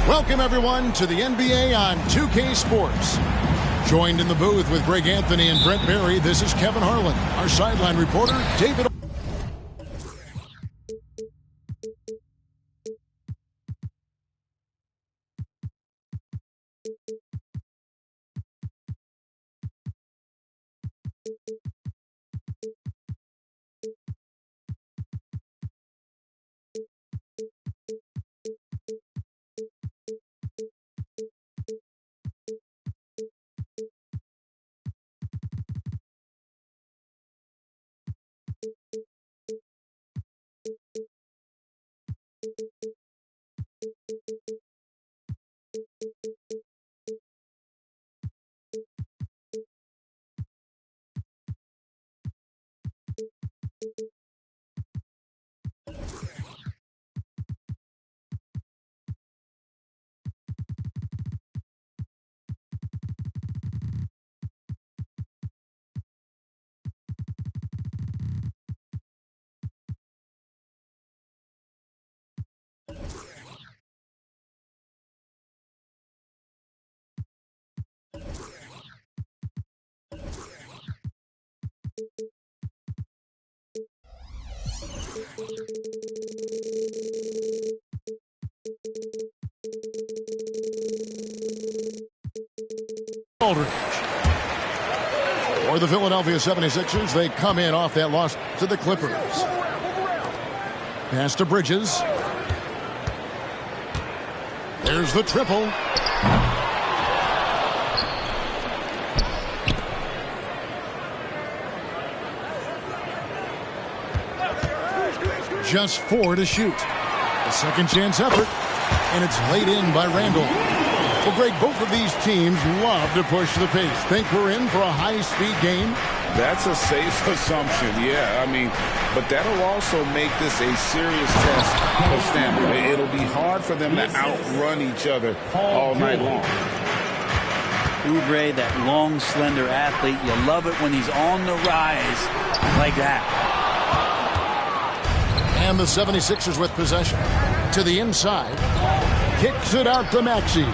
Welcome, everyone, to the NBA on 2K Sports. Joined in the booth with Greg Anthony and Brent Berry, this is Kevin Harlan. Our sideline reporter, David. Aldridge. For the Philadelphia 76ers, they come in off that loss to the Clippers. Pass to Bridges. There's the triple. Just 4 to shoot. A second chance effort, and it's laid in by Randle. Well, Greg, both of these teams love to push the pace. Think we're in for a high-speed game? That's a safe assumption, yeah. I mean, but that'll also make this a serious test of stamina. It'll be hard for them to outrun each other all night long. Oubre, that long, slender athlete, you love it when he's on the rise like that. And the 76ers with possession. To the inside. Kicks it out to Maxey.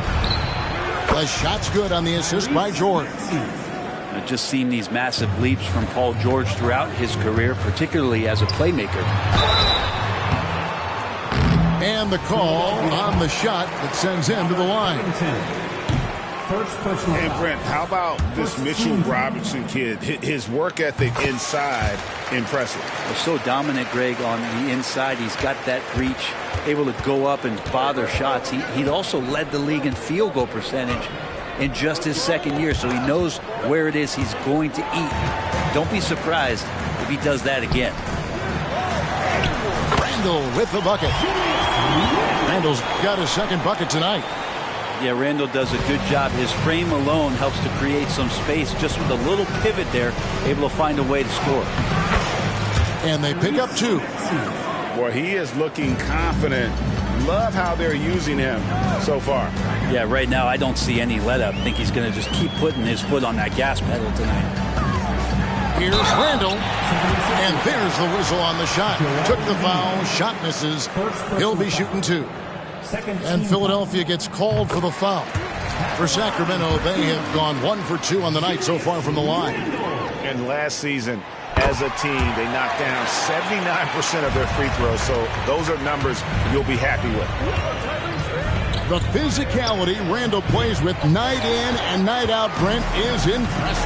The shot's good on the assist by George. I've just seen these massive leaps from Paul George throughout his career, particularly as a playmaker. And the call on the shot that sends him to the line. And Brent, how about this Mitchell Robinson kid? His work ethic inside, impressive. He's so dominant, Greg, on the inside. He's got that reach, able to go up and bother shots. He also led the league in field goal percentage in just his second year, so he knows where it is he's going to eat. Don't be surprised if he does that again. Randle with the bucket. Randle's got his second bucket tonight. Yeah, Randle does a good job. His frame alone helps to create some space. Just with a little pivot there, able to find a way to score. And they pick up 2. Well, he is looking confident. Love how they're using him so far. Yeah, right now I don't see any let up. I think he's going to just keep putting his foot on that gas pedal tonight. Here's Randle. And there's the whistle on the shot. Took the foul. Shot misses. He'll be shooting 2. And Philadelphia gets called for the foul. For Sacramento, they have gone 1 for 2 on the night so far from the line. And last season, as a team, they knocked down 79% of their free throws. So those are numbers you'll be happy with. The physicality Randle plays with night in and night out, Brent, is impressive.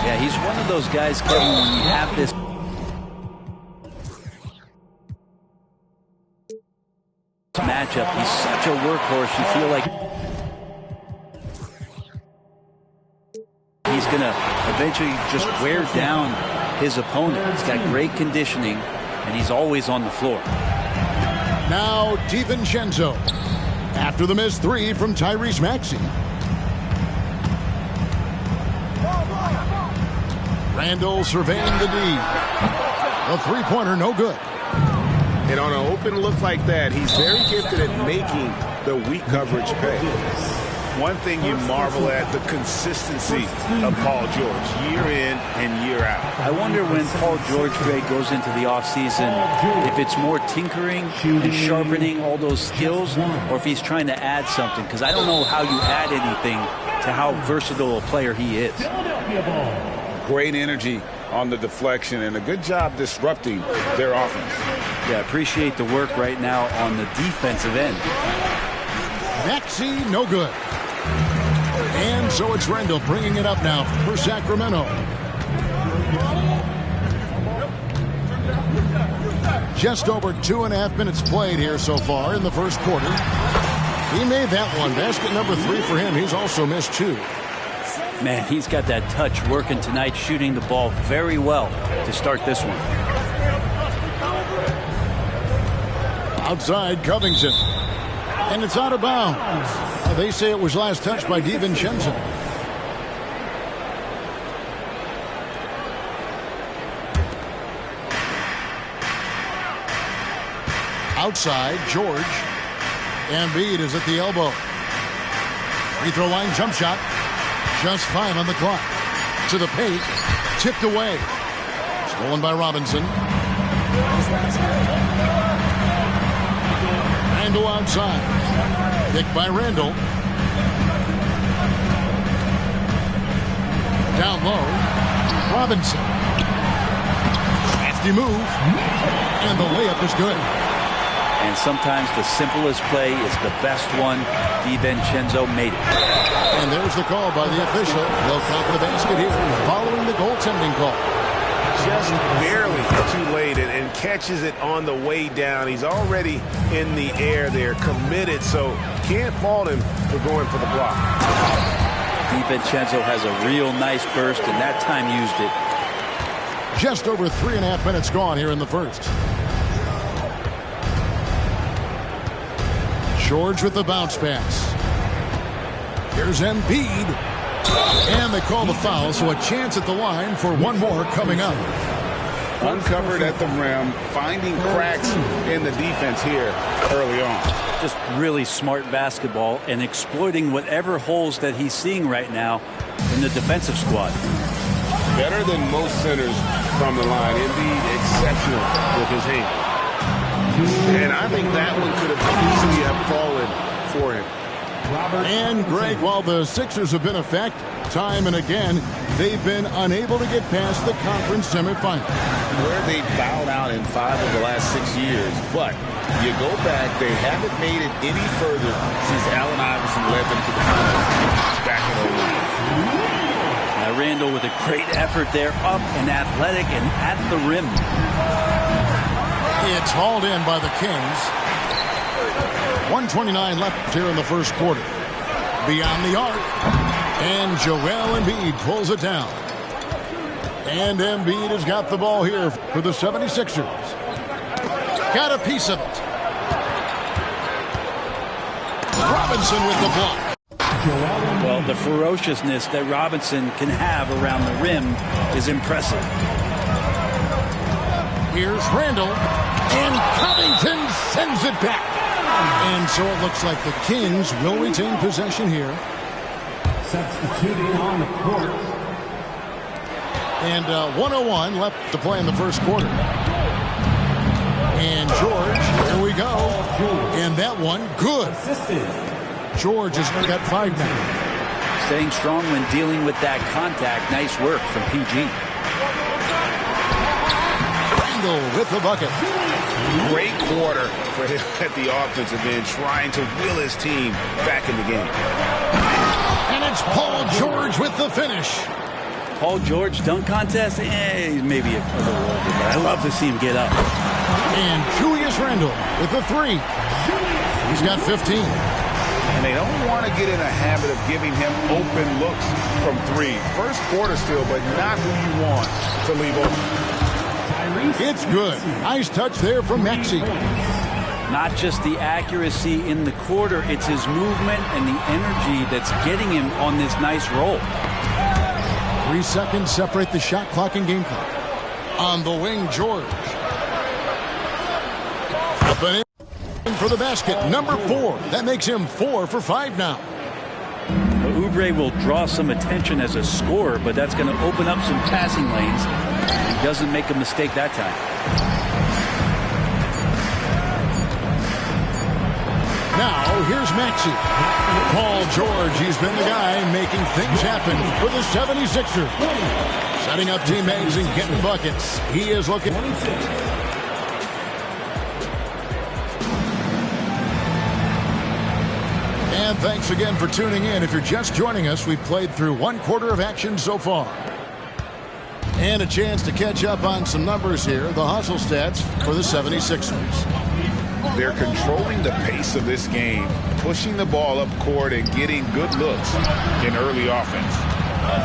Yeah, he's one of those guys, Kevin, when you have this matchup, he's such a workhorse. You feel like he's going to eventually just wear down his opponent. He's got great conditioning, and he's always on the floor. Now DiVincenzo. After the missed 3 from Tyrese Maxey. Randle surveying the D. A three-pointer, no good. And on an open look like that, he's very gifted at making the weak coverage pay. one thing you marvel at, the consistency of Paul George, year in and year out. I wonder when Paul George, Greg, goes into the offseason, if it's more tinkering and sharpening all those skills, or if he's trying to add something, because I don't know how you add anything to how versatile a player he is. Great energy on the deflection and a good job disrupting their offense. Yeah, appreciate the work right now on the defensive end. Maxey, no good. And so it's Randle bringing it up now for Sacramento. Just over 2.5 minutes played here so far in the first quarter. He made that one. Basket number 3 for him. He's also missed 2. Man, he's got that touch working tonight, shooting the ball very well to start this one. Outside, Covington. And it's out of bounds. They say it was last touched by DiVincenzo. Outside, George. Embiid is at the elbow. Free throw line jump shot. Just 5 on the clock. To the paint. Tipped away. Stolen by Robinson. Randle outside. Picked by Randle. Down low. Robinson. Nasty move. And the layup is good. And sometimes the simplest play is the best one. DiVincenzo made it. And there's the call by the official. They'll count the basket here following the goaltending call. Just barely too late and catches it on the way down. He's already in the air there, committed, so can't fault him for going for the block. DiVincenzo has a real nice burst, and that time used it. Just over 3.5 minutes gone here in the first. George with the bounce pass. Here's Embiid. And they call the foul, so a chance at the line for one more coming up. Uncovered at the rim, finding cracks in the defense here early on. Just really smart basketball and exploiting whatever holes that he's seeing right now in the defensive squad. Better than most centers from the line. Indeed, exceptional with his hand. And I think that one could have easily have fallen for him. And, Greg, while the Sixers have been effective time and again, they've been unable to get past the conference semifinal. Where they bowed out in 5 of the last 6 years. But you go back, they haven't made it any further since Allen Iverson led them to the finals back in 2009. Now Randle with a great effort there, up and athletic and at the rim. It's hauled in by the Kings. 1:29 left here in the first quarter. Beyond the arc. And Joel Embiid pulls it down. And Embiid has got the ball here for the 76ers. Got a piece of it. Robinson with the block. Well, the ferociousness that Robinson can have around the rim is impressive. Here's Randle. And Covington sends it back. And so it looks like the Kings will retain possession here. Substituting on the court. And 1:01 left to play in the first quarter. And George, here we go. And that one, good. George has got 5 now. Staying strong when dealing with that contact. Nice work from PG. Randle with the bucket. Great quarter for him at the offensive end, trying to will his team back in the game. And it's Paul George with the finish. Paul George dunk contest? He's maybe a little older, but I love to see him get up. And Julius Randle with the 3. He's got 15. And they don't want to get in a habit of giving him open looks from 3. First quarter still, but not who you want to leave open. It's good. Nice touch there from Maxey. Not just the accuracy in the quarter, it's his movement and the energy that's getting him on this nice roll. 3 seconds separate the shot clock and game clock. On the wing, George. Up and in for the basket. Number 4. That makes him 4 for 5 now. Oubre will draw some attention as a scorer, but that's going to open up some passing lanes. He doesn't make a mistake that time. Now, here's Maxey. Paul George, he's been the guy making things happen for the 76ers. Setting up teammates and getting buckets. He is looking... And thanks again for tuning in. If you're just joining us, we've played through 1/4 of action so far. And a chance to catch up on some numbers here. The hustle stats for the 76ers. They're controlling the pace of this game, pushing the ball up court and getting good looks in early offense.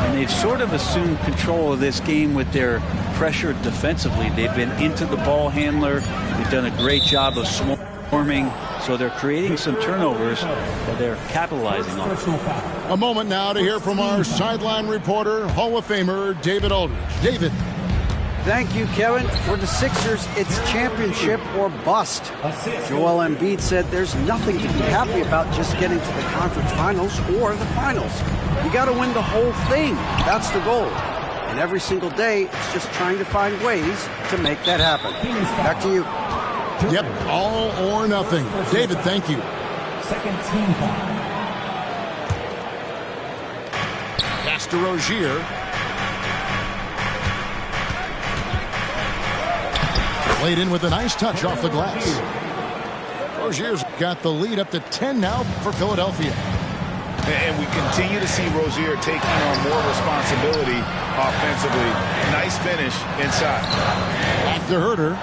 And they've sort of assumed control of this game with their pressure defensively. They've been into the ball handler. They've done a great job of swarming. So they're creating some turnovers that they're capitalizing on. A moment now to hear from our sideline reporter, Hall of Famer David Aldridge. David. Thank you, Kevin. For the Sixers, it's championship or bust. Joel Embiid said there's nothing to be happy about just getting to the conference finals or the finals. You got to win the whole thing. That's the goal. And every single day, it's just trying to find ways to make that happen. Back to you. Yep, all or nothing. David, thank you. Second team foul. Pass to Rozier. Played in with a nice touch off the glass. Rozier's got the lead up to 10 now for Philadelphia. And we continue to see Rozier taking on more responsibility offensively. Nice finish inside. Back to Herter.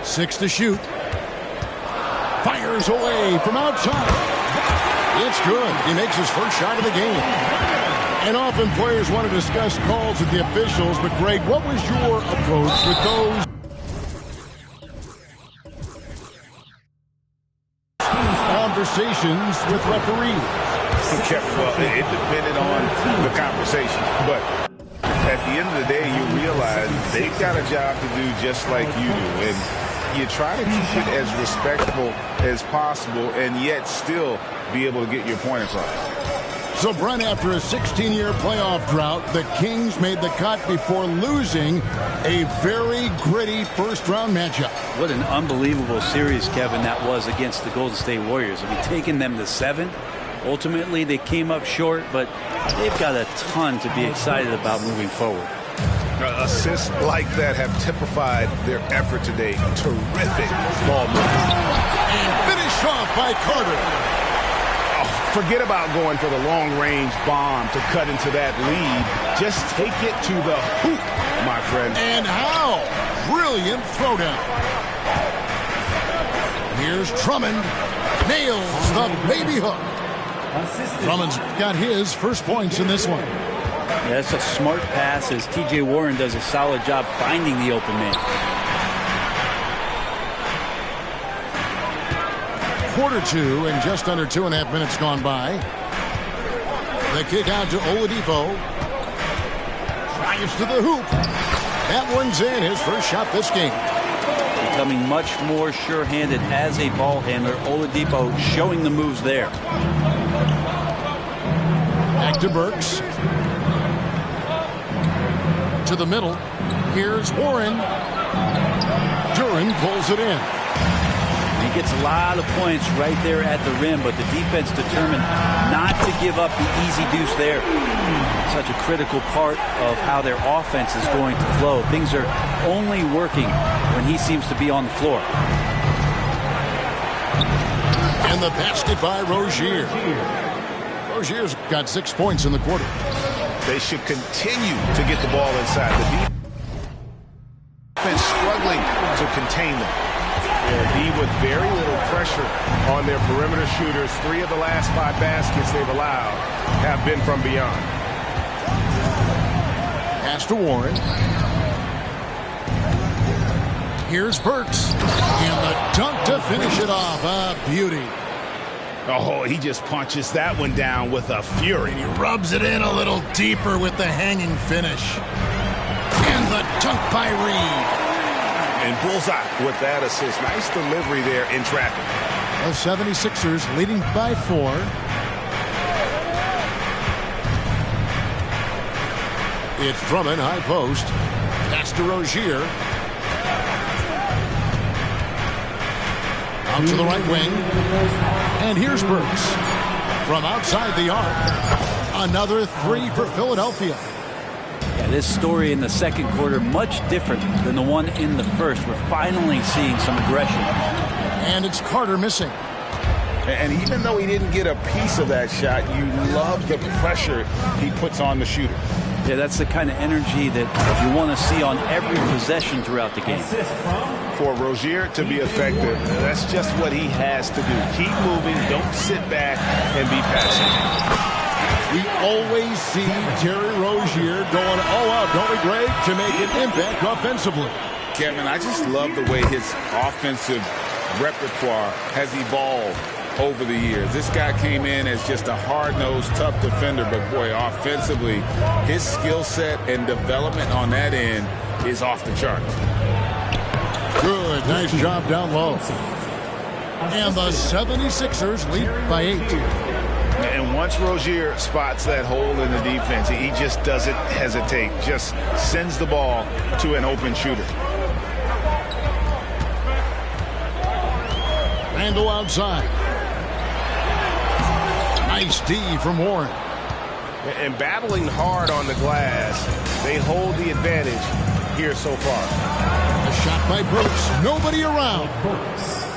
6 to shoot. Fires away from outside. It's good. He makes his first shot of the game. And often players want to discuss calls with the officials, but Greg, what was your approach with those conversations with referees? Okay, well, it depended on the conversation, but at the end of the day, you realize they've got a job to do just like you do, and you try to keep it as respectful as possible and yet still be able to get your point across. So, Brent, after a 16-year playoff drought, the Kings made the cut before losing a very gritty first-round matchup. What an unbelievable series, Kevin, that was against the Golden State Warriors. I mean, taking them to 7. Ultimately, they came up short, but they've got a ton to be excited about moving forward. Assists like that have typified their effort today. Terrific ball movement. And finished off by Carter. Forget about going for the long-range bomb to cut into that lead. Just take it to the hoop, my friend. And how? Brilliant throwdown. Here's Drummond. Nails the baby hook. Drummond's got his first points in this one. Yeah, that's a smart pass as T.J. Warren does a solid job finding the open man. Quarter 2 and just under 2.5 minutes gone by. The kick out to Oladipo. Drives to the hoop. That one's in. His first shot this game. Becoming much more sure-handed as a ball handler. Oladipo showing the moves there. Back to Burks. To the middle. Here's Warren. Duran pulls it in. He gets a lot of points right there at the rim, but the defense determined not to give up the easy deuce there. Such a critical part of how their offense is going to flow. Things are only working when he seems to be on the floor. And the basket by Rozier. Rozier's got 6 points in the quarter. They should continue to get the ball inside. The defense struggling to contain them. Embiid with very little pressure on their perimeter shooters. 3 of the last 5 baskets they've allowed have been from beyond. Pass to Warren. Here's Burks. And the dunk to finish it off. A beauty. Oh, he just punches that one down with a fury. And he rubs it in a little deeper with the hanging finish. And the dunk by Reed. And bullseye with that assist. Nice delivery there in traffic. The 76ers leading by 4. It's Drummond, high post. Pass to Rozier. Out to the right wing. And here's Burks. From outside the arc. Another 3 for Philadelphia. Yeah, this story in the second quarter much different than the one in the first. We're finally seeing some aggression. And it's Carter missing. And even though he didn't get a piece of that shot, you love the pressure he puts on the shooter. Yeah, that's the kind of energy that you want to see on every possession throughout the game. For Rozier to be effective, that's just what he has to do. Keep moving, don't sit back and be passive. We always see Terry Rozier going all out, don't we, Greg, to make an impact offensively. Kevin, I just love the way his offensive repertoire has evolved over the years. This guy came in as just a hard-nosed, tough defender, but boy, offensively, his skill set and development on that end is off the charts. Good, nice job down low. And the 76ers lead by 8. And once Rozier spots that hole in the defense, he just doesn't hesitate, just sends the ball to an open shooter. Randle outside. Nice D from Warren. And battling hard on the glass, they hold the advantage here so far. A shot by Brooks. Nobody around.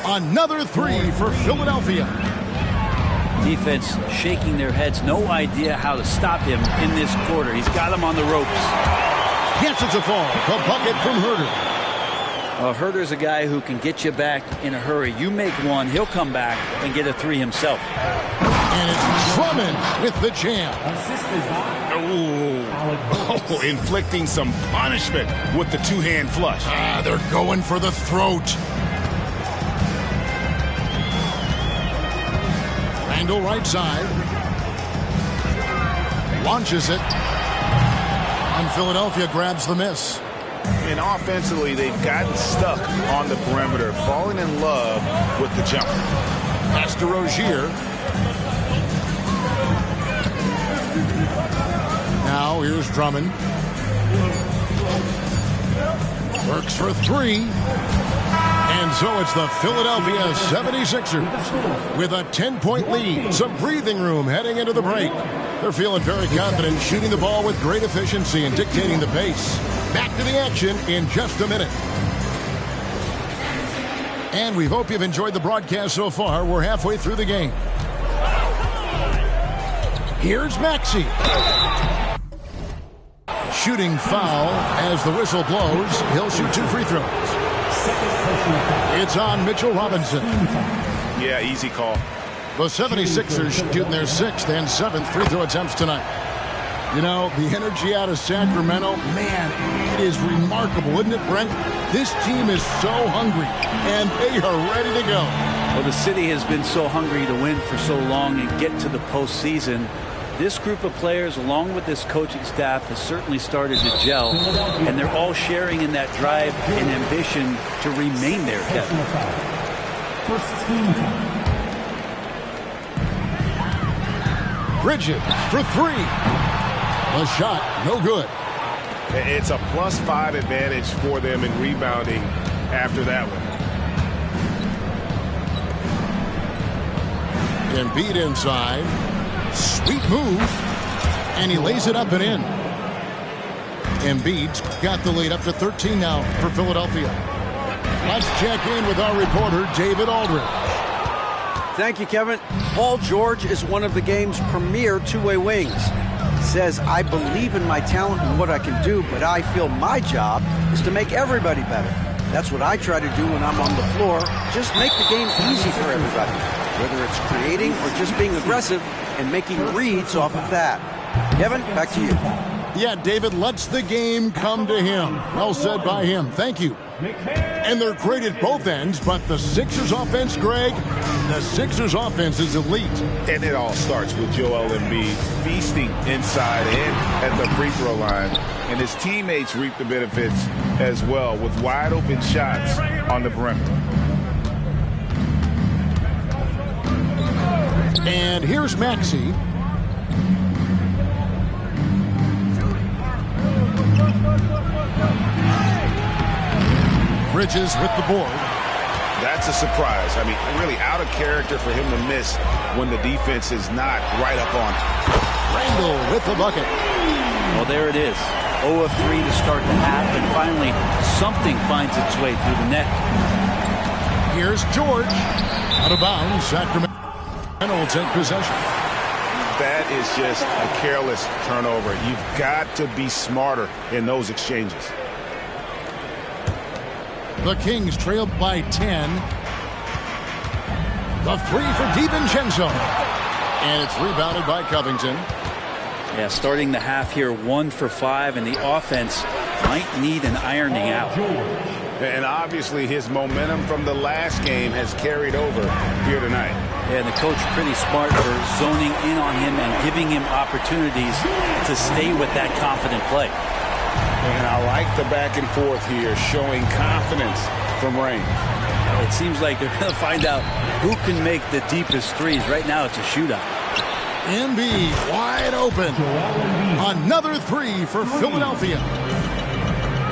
Another 3 for Philadelphia. Defense shaking their heads. No idea how to stop him in this quarter. He's got him on the ropes. Yes, it's a fall. The bucket from Herter. Herter's a guy who can get you back in a hurry. You make one, he'll come back and get a 3 himself. And it's Drummond with the jam. Oh, inflicting some punishment with the two-hand flush. They're going for the throat. Randle right side. Launches it. And Philadelphia grabs the miss. And offensively, they've gotten stuck on the perimeter, falling in love with the jumper. Pass to Rozier. Now here's Drummond. Works for 3. And so it's the Philadelphia 76ers with a 10-point lead. Some breathing room heading into the break. They're feeling very confident, shooting the ball with great efficiency and dictating the pace. Back to the action in just a minute. And we hope you've enjoyed the broadcast so far. We're halfway through the game. Here's Maxey. Shooting foul as the whistle blows. He'll shoot 2 free throws. It's on Mitchell Robinson. Yeah, easy call. The 76ers shooting their 6th and 7th free throw attempts tonight. You know, the energy out of Sacramento, man, it is remarkable, isn't it, Brent? This team is so hungry, and they are ready to go. Well, the city has been so hungry to win for so long and get to the postseason. This group of players, along with this coaching staff, has certainly started to gel, and they're all sharing in that drive and ambition to remain there, Kevin. First team foul. Bridges for 3. A shot, no good. It's a +5 advantage for them in rebounding after that one. Embiid inside. Sweet move. And he lays it up and in. Embiid's got the lead up to 13 now for Philadelphia. Let's check in with our reporter, David Aldridge. Thank you, Kevin. Paul George is one of the game's premier two-way wings. He says, I believe in my talent and what I can do, but I feel my job is to make everybody better. That's what I try to do when I'm on the floor. Just make the game easy for everybody, whether it's creating or just being aggressive and making reads off of that. Kevin, back to you. Yeah, David lets the game come to him. Well said by him. Thank you. And they're great at both ends, but the Sixers offense, Greg, the Sixers offense is elite. And it all starts with Joel Embiid feasting inside and at the free throw line. And his teammates reap the benefits as well with wide open shots on the perimeter. And here's Maxey. Bridges with the board. That's a surprise. I mean, really out of character for him to miss when the defense is not right up on him. Randle with the bucket. Well, there it is. 0 of 3 to start the half, and finally something finds its way through the net. Here's George. Out of bounds. Sacramento will take possession. That is just a careless turnover. You've got to be smarter in those exchanges. The Kings trail by 10. The three for DiVincenzo. And it's rebounded by Covington. Yeah, starting the half here 1 for 5, and the offense might need an ironing out. And obviously his momentum from the last game has carried over here tonight. Yeah, and the coach pretty smart for zoning in on him and giving him opportunities to stay with that confident play. And I like the back and forth here, showing confidence from Rain. It seems like they're going to find out who can make the deepest threes. Right now it's a shootout. Embiid wide open. Another three for Philadelphia.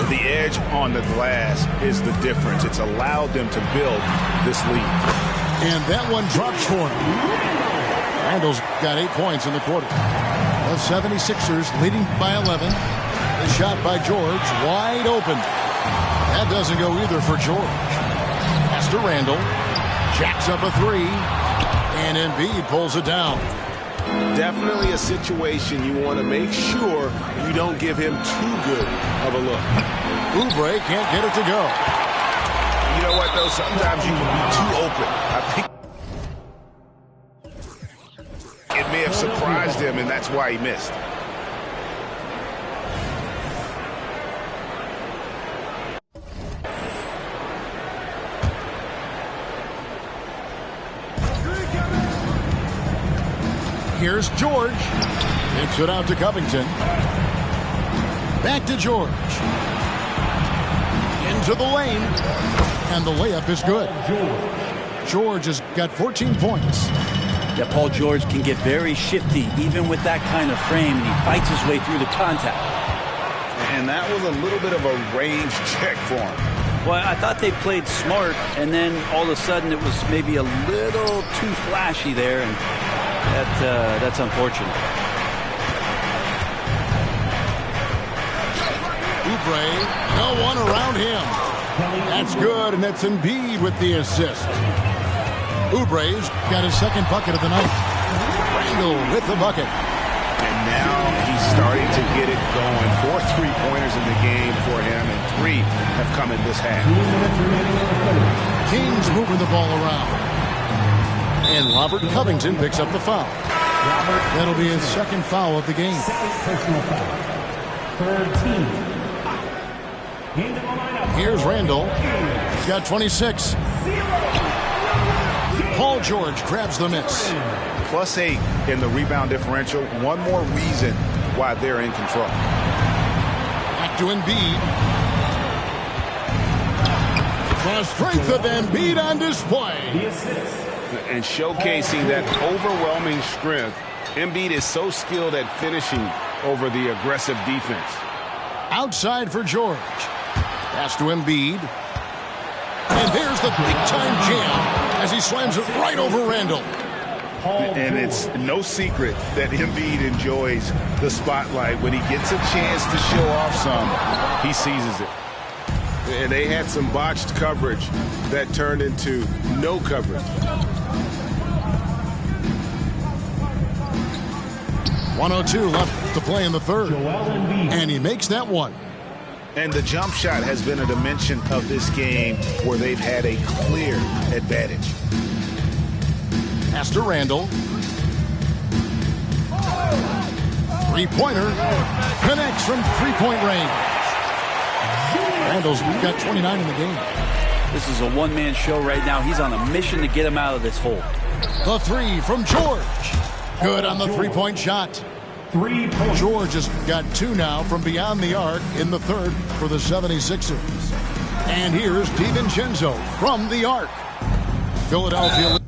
The edge on the glass is the difference. It's allowed them to build this lead. And that one drops for him. Randle's got 8 points in the quarter. The 76ers leading by 11. The shot by George, wide open. That doesn't go either for George. Pass to Randle. Jacks up a three. And Embiid pulls it down. Definitely a situation you want to make sure you don't give him too good of a look. Oubre can't get it to go. You know what, though? Sometimes you can be too open. I think it may have surprised him, and that's why he missed. Here's George. Takes it out to Covington. Back to George. Into the lane. And the layup is good. George has got 14 points. Yeah, Paul George can get very shifty, even with that kind of frame. He fights his way through the contact. And that was a little bit of a range check for him. Well, I thought they played smart, and then all of a sudden it was maybe a little too flashy there, and that's unfortunate. Oubre, no one around him. That's good, and that's Embiid with the assist. Oubre's got his second bucket of the night. Randle with the bucket. And now he's starting to get it going. 4 3-pointers in the game for him, and 3 have come in this half. Kings moving the ball around. And Robert Covington picks up the foul. That'll be his second foul of the game. Personal foul. Third team. Here's Randle. He's got 26. Paul George grabs the miss. +8 in the rebound differential. One more reason why they're in control. Back to Embiid. The strength of Embiid on display. And showcasing that overwhelming strength. Embiid is so skilled at finishing over the aggressive defense. Outside for George. Pass to Embiid. And there's the big-time jam as he slams it right over Randle. And it's no secret that Embiid enjoys the spotlight. When he gets a chance to show off some, he seizes it. And they had some botched coverage that turned into no coverage. 1:02 left to play in the third. And he makes that one. And the jump shot has been a dimension of this game where they've had a clear advantage. Pass to Randle. Three-pointer connects from three-point range. Randle's got 29 in the game. This is a one-man show right now. He's on a mission to get him out of this hole. The three from George. Good on the three-point shot. 3 points. George has got 2 now from beyond the arc in the third for the 76ers. And here's DiVincenzo from the arc. Philadelphia.